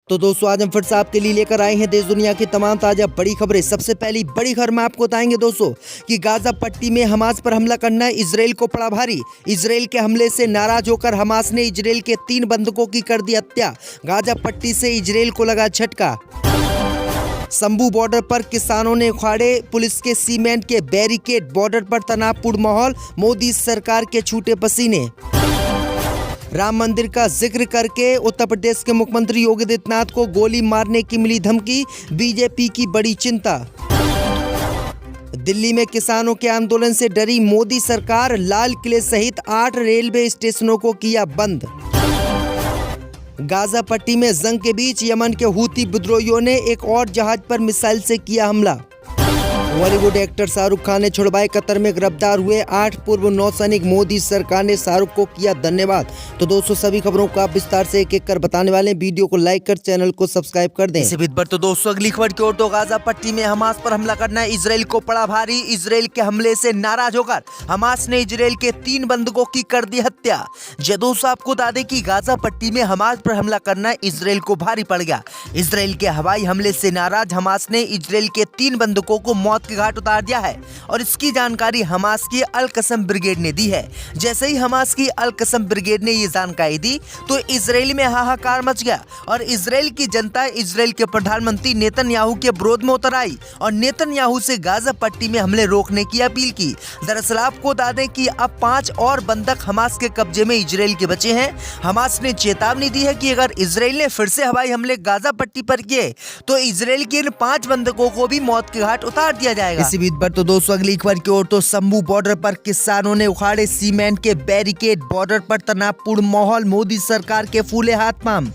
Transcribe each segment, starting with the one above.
तो दोस्तों आज हम फिर से आपके लिए लेकर आए हैं देश दुनिया की तमाम ताजा बड़ी खबरें। सबसे पहली बड़ी खबर में आपको बताएंगे दोस्तों कि गाजा पट्टी में हमास पर हमला करना इजराइल को पड़ा भारी। इजराइल के हमले से नाराज होकर हमास ने इजराइल के 3 बंधकों की कर दी हत्या। गाजा पट्टी से इजराइल को लगा झटका। शंभू बॉर्डर पर किसानों ने उखाड़े पुलिस के सीमेंट के बैरिकेड। बॉर्डर पर तनावपूर्ण माहौल, मोदी सरकार के छूटे पसीने। राम मंदिर का जिक्र करके उत्तर प्रदेश के मुख्यमंत्री योगी आदित्यनाथ को गोली मारने की मिली धमकी। बीजेपी की बड़ी चिंता। दिल्ली में किसानों के आंदोलन से डरी मोदी सरकार। लाल किले सहित 8 रेलवे स्टेशनों को किया बंद। गाजा पट्टी में जंग के बीच यमन के हूती विद्रोहियों ने एक और जहाज पर मिसाइल से किया हमला। बॉलीवुड एक्टर शाहरुख खान ने छुड़वाए कतर में गिरफ्तार हुए 8 पूर्व नौसैनिक। मोदी सरकार ने शाहरुख को किया धन्यवाद। तो दोस्तों सभी खबरों को आप विस्तार से एक एक कर बताने वाले हैं। वीडियो को लाइक कर चैनल को सब्सक्राइब कर दें। इसी बीच पर तो दोस्तों अगली खबर की ओर तो गाजा पट्टी में हमास पर हमला करना इजराइल को पड़ा भारी। इजराइल के हमले से नाराज होकर हमास ने इजराइल के 3 बंधकों की कर दी हत्या। दोस्तों आपको बता दें कि गाजा पट्टी में हमास पर हमला करना इजराइल को भारी पड़ गया। इजराइल के हवाई हमले से नाराज हमास ने इजराइल के 3 बंधकों को मौत के घाट उतार दिया है और इसकी जानकारी हमास की अल कसम ब्रिगेड ने दी है। जैसे ही हमास की अल कसम ब्रिगेड ने ये जानकारी दी तो इजराइल में हाहाकार मच गया और इजराइल की जनता इजराइल के प्रधानमंत्री नेतन्याहू के विरोध में उतर आई और नेतन्याहू से गाजा पट्टी में हमले रोकने की अपील की। दरअसल आपको बता दें कि अब 5 और बंधक हमास के कब्जे में इजराइल के बचे हैं। हमास ने चेतावनी दी है कि अगर इजराइल ने फिर से हवाई हमले गाजा पट्टी पर किए तो इजराइल के इन 5 बंधकों को भी मौत के घाट उतार दिया जाएगा। इसी बीच पर तो दोस्तों अगली खबर की ओर तो शंभू बॉर्डर पर किसानों ने उखाड़े सीमेंट के बैरिकेड। बॉर्डर पर तनावपूर्ण माहौल, मोदी सरकार के फूले हाथ पांव।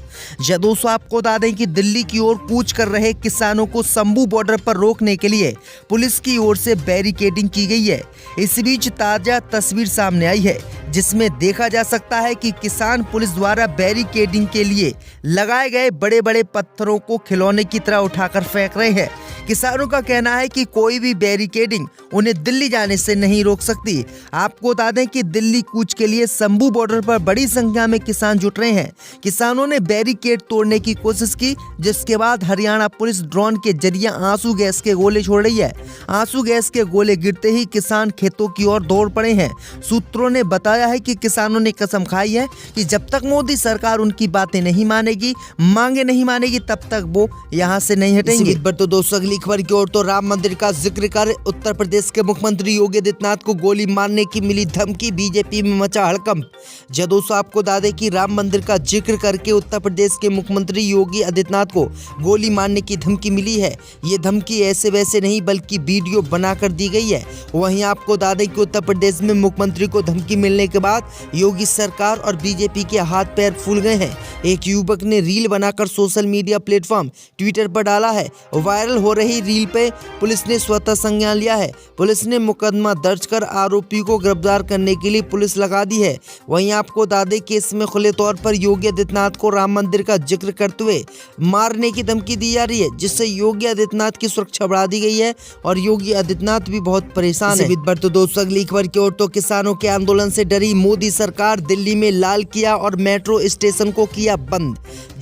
दोस्तों आपको बता दें कि दिल्ली की ओर कूच कर रहे किसानों को शंभू बॉर्डर पर रोकने के लिए पुलिस की ओर से बैरिकेडिंग की गई है। इस बीच ताजा तस्वीर सामने आई है जिसमें देखा जा सकता है कि किसान पुलिस द्वारा बैरिकेडिंग के लिए लगाए गए बड़े बड़े पत्थरों को खिलौने की तरह उठाकर फेंक रहे हैं। किसानों का कहना है कि कोई भी बैरिकेडिंग उन्हें दिल्ली जाने से नहीं रोक सकती। आपको बता दें कि दिल्ली कूच के लिए शंभू बॉर्डर पर बड़ी संख्या में किसान जुट रहे हैं। किसानों ने बैरिकेड तोड़ने की कोशिश की जिसके बाद हरियाणा पुलिस ड्रोन के जरिए आंसू गैस के गोले छोड़ रही है। आंसू गैस के गोले गिरते ही किसान खेतों की ओर दौड़ पड़े हैं। सूत्रों ने बताया है कि किसानों ने कसम खाई है कि जब तक मोदी सरकार उनकी बातें नहीं मानेगी, मांगे नहीं मानेगी, तब तक वो यहाँ से नहीं हटेंगे। तो दोस्तों अगली खबर की ओर तो राम मंदिर का जिक्र कर उत्तर प्रदेश के मुख्यमंत्री योगी आदित्यनाथ को गोली मारने की मिली धमकी। बीजेपी में मचा हड़कंप। दोस्तों आपको बता दें कि राम मंदिर का जिक्र करके उत्तर प्रदेश के मुख्यमंत्री योगी आदित्यनाथ को गोली मारने की धमकी मिली है। ये धमकी ऐसे वैसे नहीं बल्कि वीडियो बनाकर दी गई है। वहीं आपको बता दें कि उत्तर प्रदेश में मुख्यमंत्री को धमकी मिलने के बाद योगी सरकार और बीजेपी के हाथ पैर फूल गए हैं। एक युवक ने रील बनाकर सोशल मीडिया प्लेटफॉर्म ट्विटर पर डाला है। वायरल हो रही रील पे पुलिस ने स्वतः संज्ञान लिया है। पुलिस ने मुकदमा दर्ज कर आरोपी को गिरफ्तार करने के लिए पुलिस लगा दी है। वहीं आपको बता दें कि इसमें खुले तौर पर योगी आदित्यनाथ को राम मंदिर का जिक्र करते हुए मारने की धमकी दी जा रही है जिससे योगी आदित्यनाथ की सुरक्षा बढ़ा दी गई है और योगी आदित्यनाथ भी बहुत परेशान है। पर तो दोस्तों अगली खबर की ओर तो किसानों के आंदोलन से डरी मोदी सरकार। दिल्ली में लाल किला और मेट्रो स्टेशन को किया बंद।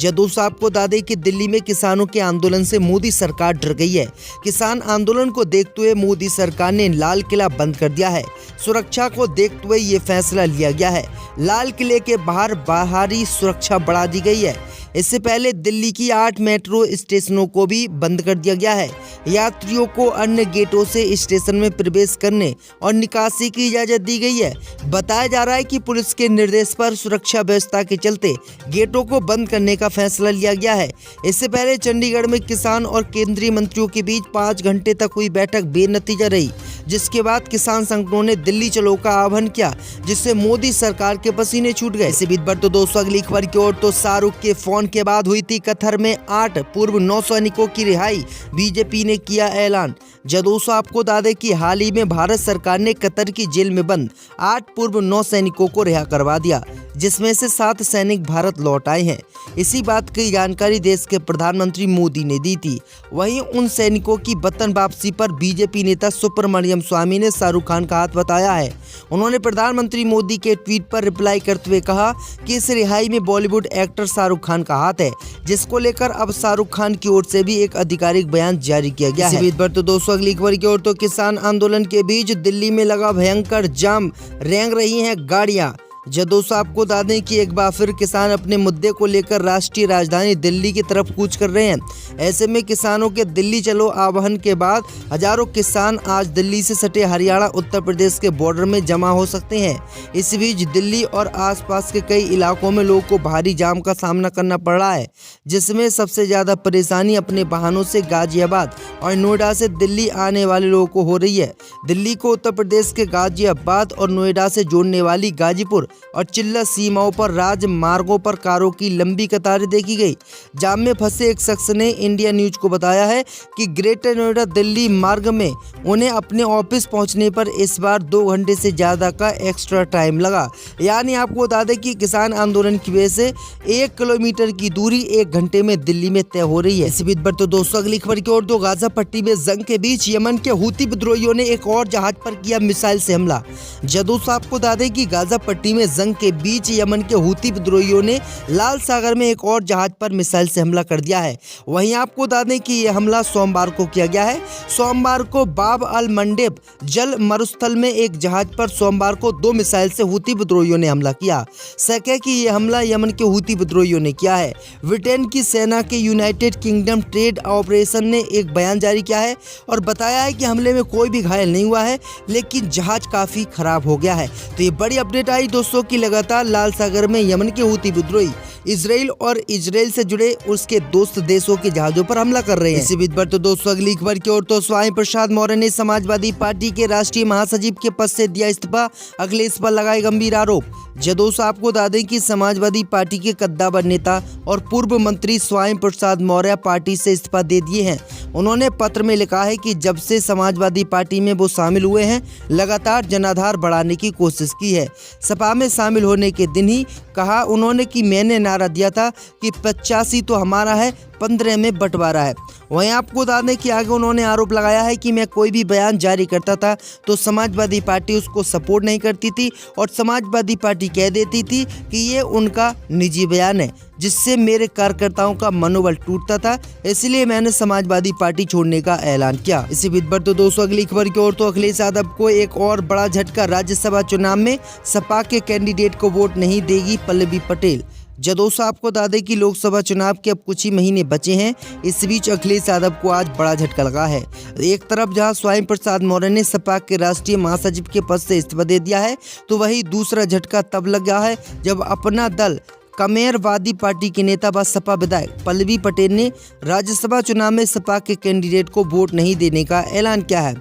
दोस्तों आपको बता दें कि दिल्ली में किसानों के आंदोलन से मोदी सरकार डर गई है। किसान आंदोलन को देखते हुए मोदी सरकार ने लाल किला बंद कर दिया है। सुरक्षा को देखते हुए ये फैसला लिया गया है। लाल किले के बाहर बाहरी सुरक्षा बढ़ा दी गई है। इससे पहले दिल्ली की 8 मेट्रो स्टेशनों को भी बंद कर दिया गया है। यात्रियों को अन्य गेटों से स्टेशन में प्रवेश करने और निकासी की इजाजत दी गई है। बताया जा रहा है कि पुलिस के निर्देश पर सुरक्षा व्यवस्था के चलते गेटों को बंद करने का फैसला लिया गया है। इससे पहले चंडीगढ़ में किसान और केंद्रीय मंत्रियों के बीच 5 घंटे तक हुई बैठक बेनतीजा रही, जिसके बाद किसान संगठनों ने दिल्ली चलो का आह्वान किया जिससे मोदी सरकार के पसीने छूट गए। इसी बीच पर तो दोस्तों अगली खबर की ओर तो शाहरुख के फोन के बाद हुई थी कतर में 8 पूर्व नौसैनिकों की रिहाई। बीजेपी ने किया ऐलान। दोस्तों आपको बता दें कि हाल ही में भारत सरकार ने कतर की जेल में बंद 8 पूर्व नौसैनिकों को रिहा करवा दिया। जिसमें से 7 सैनिक भारत लौट आए हैं। इसी बात की जानकारी देश के प्रधानमंत्री मोदी ने दी थी। वहीं उन सैनिकों की वतन वापसी पर बीजेपी नेता सुब्रमण्यम स्वामी ने शाहरुख खान का हाथ बताया है। उन्होंने प्रधानमंत्री मोदी के ट्वीट पर रिप्लाई करते हुए कहा कि इस रिहाई में बॉलीवुड एक्टर शाहरुख खान का हाथ है, जिसको लेकर अब शाहरुख खान की ओर से भी एक आधिकारिक बयान जारी किया गया है। इसी बीच पर तो दोस्तों अगली खबर की ओर तो किसान आंदोलन के बीच दिल्ली में लगा भयंकर जाम, रेंग रही हैं गाड़ियां। दोस्तों आपको बता दें कि एक बार फिर किसान अपने मुद्दे को लेकर राष्ट्रीय राजधानी दिल्ली की तरफ कूच कर रहे हैं। ऐसे में किसानों के दिल्ली चलो आह्वान के बाद हजारों किसान आज दिल्ली से सटे हरियाणा उत्तर प्रदेश के बॉर्डर में जमा हो सकते हैं। इस बीच दिल्ली और आसपास के कई इलाकों में लोगों को भारी जाम का सामना करना पड़ रहा है, जिसमें सबसे ज्यादा परेशानी अपने वाहनों से गाजियाबाद और नोएडा से दिल्ली आने वाले लोगों को हो रही है। दिल्ली को उत्तर प्रदेश के गाजियाबाद और नोएडा से जोड़ने वाली गाजीपुर और चिल्ला सीमाओं पर राजमार्गों पर कारों की लंबी कतारें देखी गई। जाम में फंसे एक शख्स ने इंडिया न्यूज को बताया है कि ग्रेटर नोएडा दिल्ली मार्ग में उन्हें अपने ऑफिस पहुंचने पर इस बार 2 घंटे से ज्यादा का एक्स्ट्रा टाइम लगा। यानी आपको बता दें कि किसान आंदोलन की वजह से 1 किलोमीटर की दूरी 1 घंटे में दिल्ली में तय हो रही है। इसी बीच पर तो दोस्तों अगली खबर की ओर तो गाजा पट्टी में जंग के बीच यमन के हूती विद्रोहियों ने एक और जहाज पर किया मिसाइल से हमला। दोस्तों आपको बता दें कि गाजा पट्टी में जंग के बीच यमन के हूती विद्रोहियों ने लाल सागर में एक और जहाज पर मिसाइल से हमला कर दिया है। वहीं आपको बता दें कि यह हमला सोमवार को किया गया है। सोमवार को बाब अल मंडेब जल मरुस्थल में एक जहाज पर सोमवार को 2 मिसाइल से हूती विद्रोहियों ने हमला किया। शक है कि यह हमला यमन के हूती विद्रोहियों ने किया है। ब्रिटेन की सेना के यूनाइटेड किंगडम ट्रेड ऑपरेशन ने एक बयान जारी किया है और बताया है कि हमले में कोई भी घायल नहीं हुआ है, लेकिन जहाज काफी खराब हो गया है। तो ये बड़ी अपडेट आई दोस्तों की लगातार लाल सागर में यमन के हूती विद्रोही इजराइल और इजराइल से जुड़े उसके दोस्त देशों के जहाजों पर हमला कर रहे हैं। इसी बीच पर तो दोस्तों अगली खबर की ओर तो स्वामी प्रसाद मौर्य ने समाजवादी पार्टी के राष्ट्रीय महासचिव के पद से दिया इस्तीफा, अखिलेश पर लगाए गंभीर आरोप। दोस्तों आपको बता दें कि समाजवादी पार्टी के कद्दावर नेता और पूर्व मंत्री स्वामी प्रसाद मौर्य पार्टी से इस्तीफा दे दिए हैं। उन्होंने पत्र में लिखा है कि जब से समाजवादी पार्टी में वो शामिल हुए हैं, लगातार जनाधार बढ़ाने की कोशिश की है। सपा में शामिल होने के दिन ही कहा उन्होंने कि मैंने नारा दिया था कि 85 तो हमारा है, 15 में बंटवारा है। वहीं आपको बता दें कि आगे उन्होंने आरोप लगाया है कि मैं कोई भी बयान जारी करता था तो समाजवादी पार्टी उसको सपोर्ट नहीं करती थी और समाजवादी पार्टी कह देती थी कि ये उनका निजी बयान है, जिससे मेरे कार्यकर्ताओं का मनोबल टूटता था, इसलिए मैंने समाजवादी पार्टी छोड़ने का ऐलान किया। इसी बीच पर तो दोस्तों अगली खबर की ओर तो अखिलेश यादव को एक और बड़ा झटका, राज्यसभा चुनाव में सपा के कैंडिडेट को वोट नहीं देगी पल्लवी पटेल। दोस्तों आपको बता दें कि लोकसभा चुनाव के अब कुछ ही महीने बचे हैं। इस बीच अखिलेश यादव को आज बड़ा झटका लगा है। एक तरफ जहां स्वामी प्रसाद मौर्य ने सपा के राष्ट्रीय महासचिव के पद से इस्तीफा दे दिया है, तो वहीं दूसरा झटका तब लगा है जब अपना दल कमेरवादी पार्टी के नेता व सपा विधायक पल्लवी पटेल ने राज्यसभा चुनाव में सपा के कैंडिडेट को वोट नहीं देने का ऐलान किया है।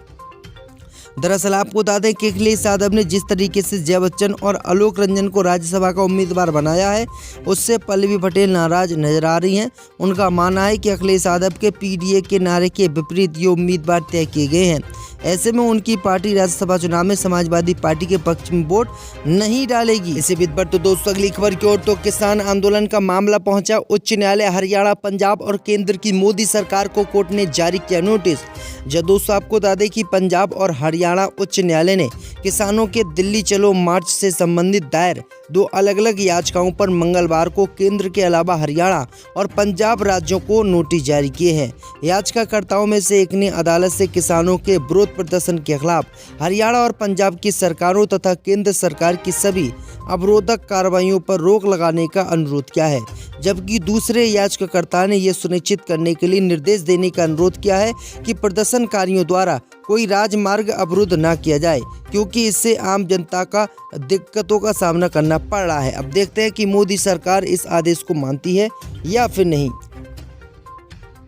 दरअसल आपको बता दें कि अखिलेश यादव ने जिस तरीके से जया बच्चन और आलोक रंजन को राज्यसभा का उम्मीदवार बनाया है, उससे पल्लवी पटेल नाराज नजर आ रही हैं। उनका मानना है कि अखिलेश यादव के पीडीए के नारे के विपरीत ये उम्मीदवार तय किए गए हैं। ऐसे में उनकी पार्टी राज्यसभा चुनाव में समाजवादी पार्टी के पक्ष में वोट नहीं डालेगी। इसी बीच पर तो दोस्तों अगली खबर की ओर तो किसान आंदोलन का मामला पहुंचा उच्च न्यायालय। हरियाणा, पंजाब और केंद्र की मोदी सरकार को कोर्ट ने जारी किया नोटिस। दोस्तों आपको बता दें कि पंजाब और हरियाणा उच्च न्यायालय ने किसानों के दिल्ली चलो मार्च से संबंधित दायर 2 अलग अलग याचिकाओं पर मंगलवार को केंद्र के अलावा हरियाणा और पंजाब राज्यों को नोटिस जारी किए हैं। याचिकाकर्ताओं में से एक ने अदालत से किसानों के विरोध प्रदर्शन के खिलाफ हरियाणा और पंजाब की सरकारों तथा केंद्र सरकार की सभी अवरोधक कार्रवाइयों पर रोक लगाने का अनुरोध किया है, जबकि दूसरे याचिकाकर्ता ने यह सुनिश्चित करने के लिए निर्देश देने का अनुरोध किया है कि प्रदर्शनकारियों द्वारा कोई राजमार्ग अवरुद्ध न किया जाए, क्योंकि इससे आम जनता का दिक्कतों का सामना करना पड़ रहा है। अब देखते हैं कि मोदी सरकार इस आदेश को मानती है या फिर नहीं।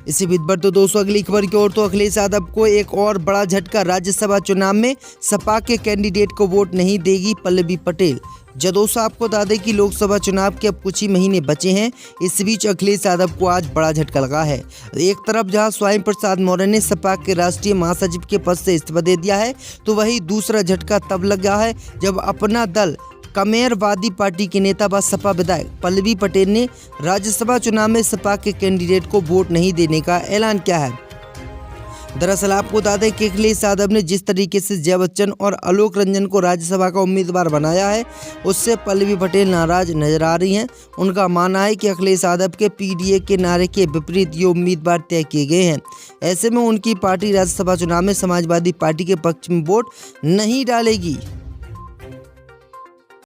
इसी बीच पर तो दोस्तों अगली खबर की ओर तो अखिलेश यादव को एक और बड़ा झटका, राज्यसभा चुनाव में सपा के कैंडिडेट को वोट नहीं देगी पल्लवी पटेल। दोस्तों आपको बता दें कि लोकसभा चुनाव के अब कुछ ही महीने बचे हैं। इस बीच अखिलेश यादव को आज बड़ा झटका लगा है। एक तरफ जहां स्वामी प्रसाद मौर्य ने सपा के राष्ट्रीय महासचिव के पद से इस्तीफा दे दिया है, तो वहीं दूसरा झटका तब लगा है जब अपना दल कमेरवादी पार्टी के नेता व सपा विधायक पल्लवी पटेल ने राज्यसभा चुनाव में सपा के कैंडिडेट को वोट नहीं देने का ऐलान किया है। दरअसल आपको बता दें कि अखिलेश यादव ने जिस तरीके से जया बच्चन और आलोक रंजन को राज्यसभा का उम्मीदवार बनाया है, उससे पल्लवी पटेल नाराज नजर आ रही हैं। उनका मानना है कि अखिलेश यादव के पीडीए के नारे के विपरीत ये उम्मीदवार तय किए गए हैं। ऐसे में उनकी पार्टी राज्यसभा चुनाव में समाजवादी पार्टी के पक्ष में वोट नहीं डालेगी।